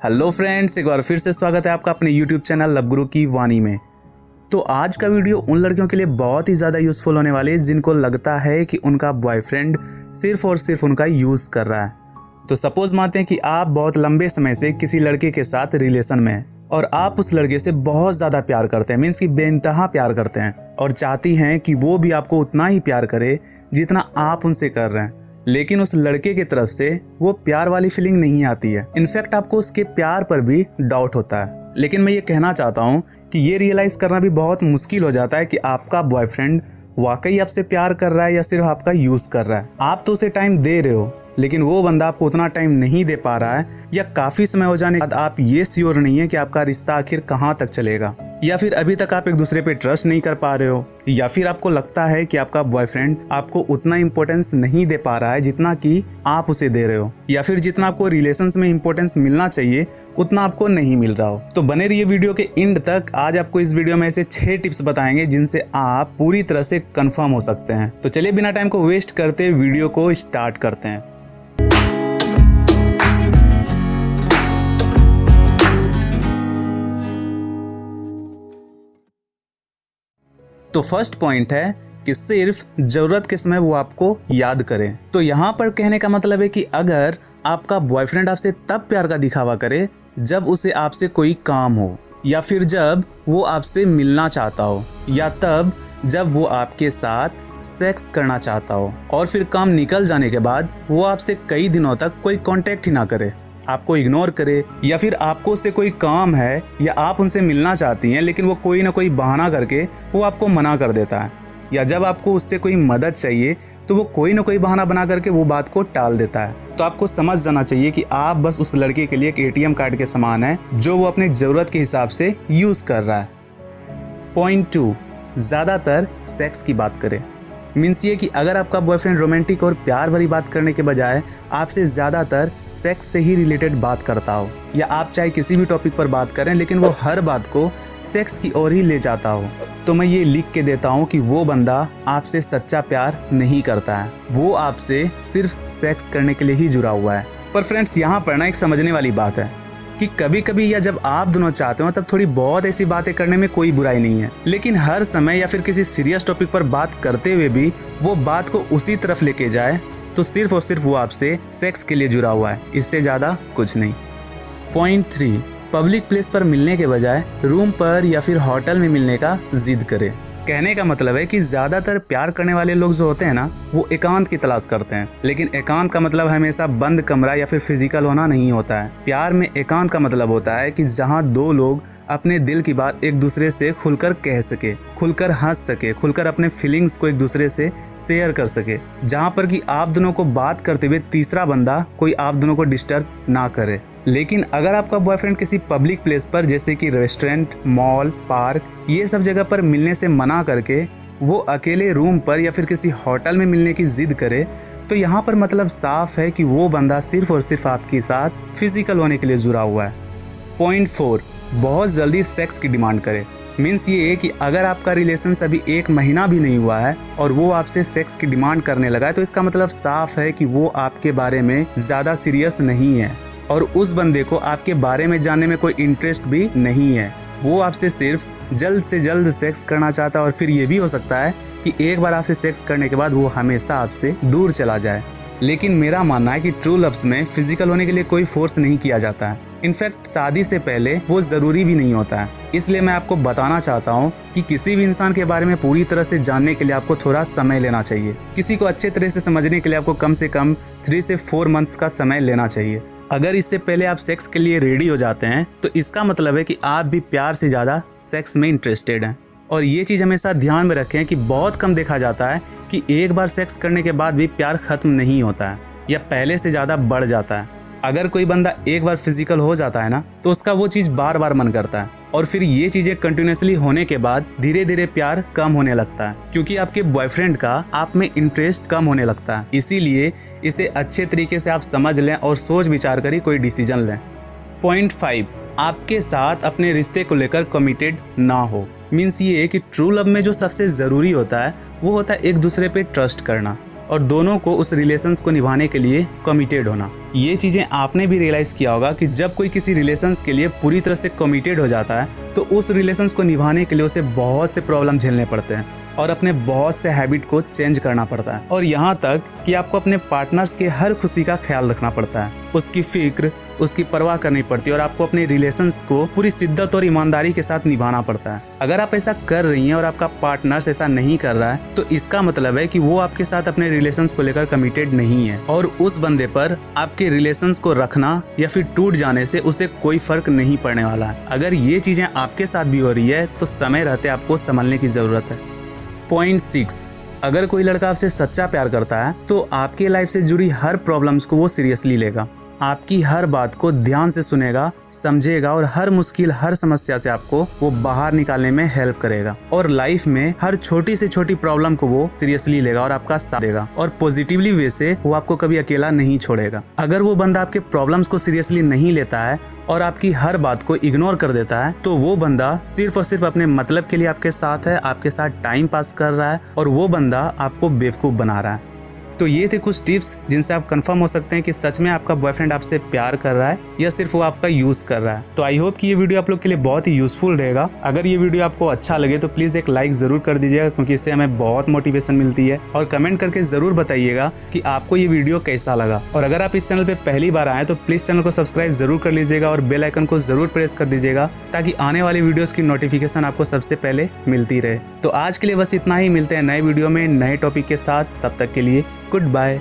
Hello friends, एक बार फिर से स्वागत है आपका अपने यूट्यूब चैनल लव गुरु की वाणी में। तो आज का वीडियो उन लड़कियों के लिए बहुत ही ज़्यादा यूज़फुल होने वाली है जिनको लगता है कि उनका बॉयफ्रेंड सिर्फ और सिर्फ उनका यूज़ कर रहा है। तो सपोज मानते हैं कि आप बहुत लंबे समय से किसी लड़के के साथ रिलेशन में हैं और आप उस लड़के से बहुत ज़्यादा प्यार करते हैं, मीन्स कि बेइंतहा प्यार करते हैं और चाहती हैं कि वो भी आपको उतना ही प्यार करे जितना आप उनसे कर रहे हैं। लेकिन उस लड़के की तरफ से वो प्यार वाली फीलिंग नहीं आती है। इनफैक्ट आपको उसके प्यार पर भी डाउट होता है। लेकिन मैं ये कहना चाहता हूँ कि ये रियलाइज करना भी बहुत मुश्किल हो जाता है कि आपका बॉयफ्रेंड वाकई आपसे प्यार कर रहा है या सिर्फ आपका यूज कर रहा है। आप तो उसे टाइम दे रहे हो लेकिन वो बंदा आपको उतना टाइम नहीं दे पा रहा है, या काफी समय हो जाने के बाद आप ये श्योर नहीं है कि आपका रिश्ता आखिर कहाँ तक चलेगा, या फिर अभी तक आप एक दूसरे पे ट्रस्ट नहीं कर पा रहे हो, या फिर आपको लगता है कि आपका बॉयफ्रेंड आपको उतना इम्पोर्टेंस नहीं दे पा रहा है जितना कि आप उसे दे रहे हो, या फिर जितना आपको रिलेशंस में इम्पोर्टेंस मिलना चाहिए उतना आपको नहीं मिल रहा हो। तो बने रहिए वीडियो के एंड तक। आज आपको इस वीडियो में ऐसे 6 टिप्स बताएंगे जिनसे आप पूरी तरह से कंफर्म हो सकते हैं। तो चलिए बिना टाइम को वेस्ट करते वीडियो को स्टार्ट करते हैं। तो फर्स्ट पॉइंट है कि सिर्फ जरूरत के समय वो आपको याद करे। तो यहाँ पर कहने का मतलब है कि अगर आपका बॉयफ्रेंड आपसे तब प्यार का दिखावा करे जब उसे आपसे कोई काम हो, या फिर जब वो आपसे मिलना चाहता हो, या तब जब वो आपके साथ सेक्स करना चाहता हो और फिर काम निकल जाने के बाद वो आपसे कई दिनों तक कोई कांटेक्ट ही ना करे, आपको इग्नोर करे, या फिर आपको उससे कोई काम है या आप उनसे मिलना चाहती हैं लेकिन वो कोई ना कोई बहाना करके वो आपको मना कर देता है, या जब आपको उससे कोई मदद चाहिए तो वो कोई ना कोई बहाना बना करके वो बात को टाल देता है। तो आपको समझ जाना चाहिए कि आप बस उस लड़के के लिए एक ATM कार्ड के समान है जो वो अपनी ज़रूरत के हिसाब से यूज़ कर रहा है। पॉइंट 2, ज़्यादातर सेक्स की बात करें। मीन्स ये कि अगर आपका बॉयफ्रेंड रोमांटिक और प्यार भरी बात करने के बजाय आपसे ज़्यादातर सेक्स से ही रिलेटेड बात करता हो, या आप चाहे किसी भी टॉपिक पर बात करें लेकिन वो हर बात को सेक्स की ओर ही ले जाता हो, तो मैं ये लिख के देता हूँ कि वो बंदा आपसे सच्चा प्यार नहीं करता है, वो आपसे सिर्फ सेक्स करने के लिए ही जुड़ा हुआ है। पर फ्रेंड्स, यहाँ पर ना एक समझने वाली बात है कि कभी कभी या जब आप दोनों चाहते हो तब थोड़ी बहुत ऐसी बातें करने में कोई बुराई नहीं है, लेकिन हर समय या फिर किसी सीरियस टॉपिक पर बात करते हुए भी वो बात को उसी तरफ लेके जाए तो सिर्फ और सिर्फ वो आपसे सेक्स के लिए जुड़ा हुआ है, इससे ज़्यादा कुछ नहीं। पॉइंट 3, पब्लिक प्लेस पर मिलने के बजाय रूम पर या फिर होटल में मिलने का जिद करे। कहने का मतलब है कि ज़्यादातर प्यार करने वाले लोग जो होते हैं ना, वो एकांत की तलाश करते हैं, लेकिन एकांत का मतलब हमेशा बंद कमरा या फिर फिजिकल होना नहीं होता है। प्यार में एकांत का मतलब होता है कि जहाँ दो लोग अपने दिल की बात एक दूसरे से खुलकर कह सके, खुलकर हंस सके, खुलकर अपने फीलिंग्स को एक दूसरे से शेयर कर सके, जहाँ पर कि आप दोनों को बात करते हुए तीसरा बंदा कोई आप दोनों को डिस्टर्ब ना करे। लेकिन अगर आपका बॉयफ्रेंड किसी पब्लिक प्लेस पर जैसे कि रेस्टोरेंट, मॉल, पार्क, ये सब जगह पर मिलने से मना करके वो अकेले रूम पर या फिर किसी होटल में मिलने की जिद करे, तो यहाँ पर मतलब साफ है कि वो बंदा सिर्फ और सिर्फ आपके साथ फिजिकल होने के लिए जुड़ा हुआ है। पॉइंट 4, बहुत जल्दी सेक्स की डिमांड करे। मीन्स ये है कि अगर आपका रिलेशन अभी 1 महीना भी नहीं हुआ है और वो आपसे सेक्स की डिमांड करने लगा है, तो इसका मतलब साफ है कि वो आपके बारे में ज़्यादा सीरियस नहीं है और उस बंदे को आपके बारे में जानने में कोई इंटरेस्ट भी नहीं है। वो आपसे सिर्फ जल्द से जल्द सेक्स करना चाहता है, और फिर ये भी हो सकता है कि एक बार आपसे सेक्स करने के बाद वो हमेशा आपसे दूर चला जाए। लेकिन मेरा मानना है कि ट्रू लव्स में फिजिकल होने के लिए कोई फोर्स नहीं किया जाता है। इनफैक्ट शादी से पहले वो ज़रूरी भी नहीं होता है। इसलिए मैं आपको बताना चाहता हूँ कि किसी भी इंसान के बारे में पूरी तरह से जानने के लिए आपको थोड़ा समय लेना चाहिए। किसी को अच्छे तरह से समझने के लिए आपको कम से कम 3 से 4 मंथ्स का समय लेना चाहिए। अगर इससे पहले आप सेक्स के लिए रेडी हो जाते हैं तो इसका मतलब है कि आप भी प्यार से ज़्यादा सेक्स में इंटरेस्टेड हैं। और ये चीज़ हमेशा ध्यान में रखें कि बहुत कम देखा जाता है कि एक बार सेक्स करने के बाद भी प्यार ख़त्म नहीं होता है या पहले से ज़्यादा बढ़ जाता है। अगर कोई बंदा एक बार फिजिकल हो जाता है ना, तो उसका वो चीज़ बार बार मन करता है, और फिर ये चीज़ें कंटिन्यूसली होने के बाद धीरे धीरे प्यार कम होने लगता है, क्योंकि आपके बॉयफ्रेंड का आप में इंटरेस्ट कम होने लगता है। इसीलिए इसे अच्छे तरीके से आप समझ लें और सोच विचार कर ही कोई डिसीजन लें। पॉइंट 5, आपके साथ अपने रिश्ते को लेकर कमिटेड ना हो। मीन्स ये है कि ट्रू लव में जो सबसे ज़रूरी होता है वो होता है एक दूसरे पे ट्रस्ट करना और दोनों को उस रिलेशंस को निभाने के लिए कमिटेड होना। ये चीज़ें आपने भी रियलाइज़ किया होगा कि जब कोई किसी रिलेशंस के लिए पूरी तरह से कमिटेड हो जाता है तो उस रिलेशंस को निभाने के लिए उसे बहुत से प्रॉब्लम झेलने पड़ते हैं और अपने बहुत से हैबिट को चेंज करना पड़ता है, और यहाँ तक कि आपको अपने पार्टनर्स के हर खुशी का ख्याल रखना पड़ता है, उसकी फिक्र, उसकी परवाह करनी पड़ती है और आपको अपने रिलेशंस को पूरी शिद्दत और ईमानदारी के साथ निभाना पड़ता है। अगर आप ऐसा कर रही हैं और आपका पार्टनर्स ऐसा नहीं कर रहा है तो इसका मतलब है कि वो आपके साथ अपने रिलेशंस को लेकर कमिटेड नहीं है, और उस बंदे पर आपके रिलेशंस को रखना या फिर टूट जाने से उसे कोई फर्क नहीं पड़ने वाला है। अगर ये चीजें आपके साथ भी हो रही है तो समय रहते आपको संभलने की जरूरत है। पॉइंट 6, अगर कोई लड़का आपसे सच्चा प्यार करता है तो आपके लाइफ से जुड़ी हर प्रॉब्लम्स को वो सीरियसली लेगा, आपकी हर बात को ध्यान से सुनेगा, समझेगा और हर मुश्किल, हर समस्या से आपको वो बाहर निकालने में हेल्प करेगा, और लाइफ में हर छोटी से छोटी प्रॉब्लम को वो सीरियसली लेगा और आपका साथ देगा, और पॉजिटिवली वे से वो आपको कभी अकेला नहीं छोड़ेगा। अगर वो बंदा आपके प्रॉब्लम्स को सीरियसली नहीं लेता है और आपकी हर बात को इग्नोर कर देता है तो वो बंदा सिर्फ और सिर्फ अपने मतलब के लिए आपके साथ है, आपके साथ टाइम पास कर रहा है, और वो बंदा आपको बेवकूफ़ बना रहा है। तो ये थे कुछ टिप्स जिनसे आप कंफर्म हो सकते हैं कि सच में आपका बॉयफ्रेंड आपसे प्यार कर रहा है या सिर्फ वो आपका यूज़ कर रहा है। तो आई होप कि ये वीडियो आप लोग के लिए बहुत ही यूजफुल रहेगा। अगर ये वीडियो आपको अच्छा लगे तो प्लीज़ एक लाइक ज़रूर कर दीजिएगा, क्योंकि इससे हमें बहुत मोटिवेशन मिलती है, और कमेंट करके ज़रूर बताइएगा कि आपको ये वीडियो कैसा लगा। और अगर आप इस चैनल पर पहली बार आए तो प्लीज़ चैनल को सब्सक्राइब ज़रूर कर लीजिएगा और बेल आइकन को ज़रूर प्रेस कर दीजिएगा ताकि आने वाली वीडियोज़ की नोटिफिकेशन आपको सबसे पहले मिलती रहे। तो आज के लिए बस इतना ही, मिलते हैं नए वीडियो में नए टॉपिक के साथ। तब तक के लिए गुड बाय।